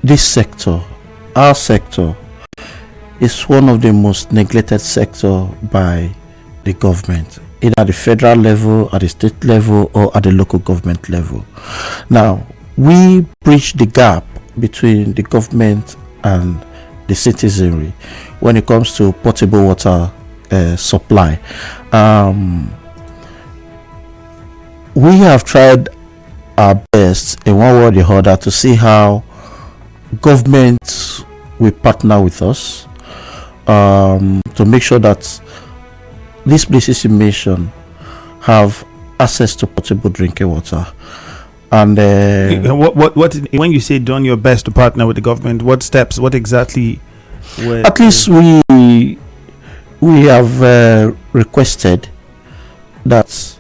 this sector, our sector, is one of the most neglected sector by the government, either at the federal level, at the state level, or at the local government level. Now, we bridge the gap between the government and the citizenry when it comes to potable water supply. We have tried our best in one way or the other to see how government will partner with us to make sure that these places you mentioned have access to potable drinking water. And what when you say done your best to partner with the government, what steps, what exactly at least we have requested that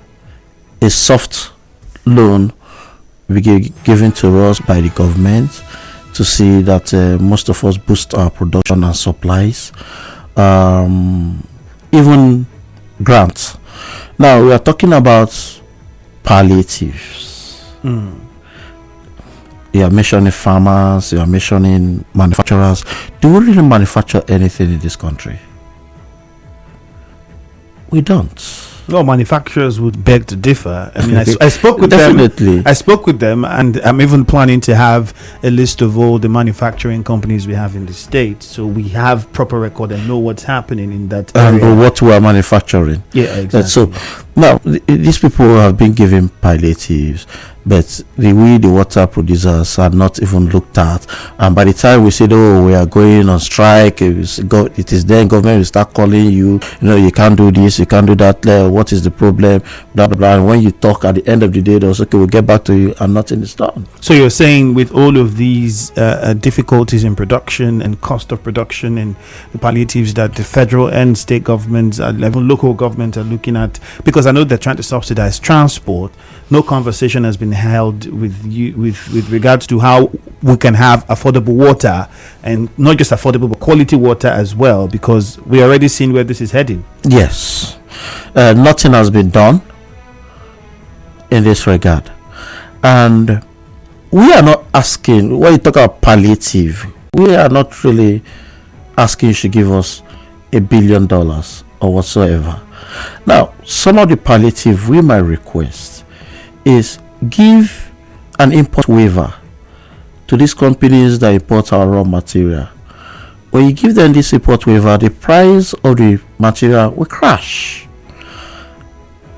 a soft loan will be given to us by the government to see that most of us boost our production and supplies, even grants. Now we are talking about palliatives. You are mentioning farmers, you are mentioning manufacturers. Do we really manufacture anything in this country? We don't. No, manufacturers would beg to differ. I mean, I spoke with Definitely. them. I spoke with them, and I'm even planning to have a list of all the manufacturing companies we have in the state, so we have proper record and know what's happening in that area. And what we are manufacturing. Yeah, exactly. So now these people have been given palliatives, but the water producers are not even looked at. And by the time we said, "Oh, we are going on strike," it is then government will start calling you. You can't do this, you can't do that. What is the problem? Blah blah blah. And when you talk at the end of the day, they'll say, "Okay, we'll get back to you," and nothing is done. So you're saying with all of these difficulties in production and cost of production and the palliatives that the federal and state governments and even local governments are looking at, because I know they're trying to subsidize transport, no conversation has been held with you with regards to how we can have affordable water, and not just affordable but quality water as well, because we already seen where this is heading. Yes, nothing has been done in this regard, and we are not asking. When you talk about palliative, we are not really asking you should give us $1 billion or whatsoever. Now, some of the palliative we might request is give an import waiver to these companies that import our raw material. When you give them this import waiver, the price of the material will crash.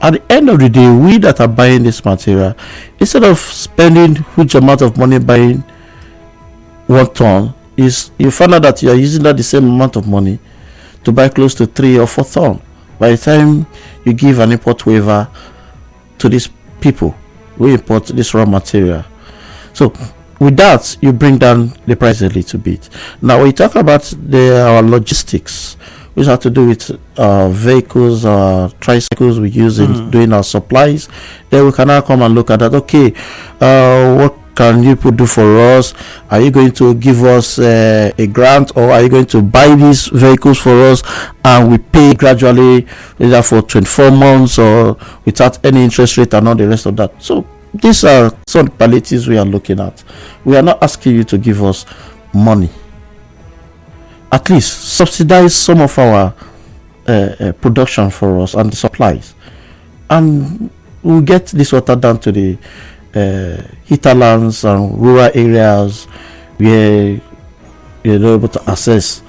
At the end of the day, we that are buying this material, instead of spending huge amount of money buying 1 ton, is you find out that you are using that the same amount of money to buy close to 3 or 4 ton. By the time you give an import waiver to these people who import this raw material, so with that you bring down the price a little bit. Now when you talk about our logistics, which have to do with vehicles, tricycles we use in doing our supplies, then we can now come and look at that. Okay, what can you do for us? Are you going to give us a grant, or are you going to buy these vehicles for us and we pay gradually, either for 24 months or without any interest rate and all the rest of that? So these are some palliatives we are looking at. We are not asking you to give us money. At least subsidize some of our production for us and the supplies, and we'll get this water down to the hinterlands and rural areas where you're able to access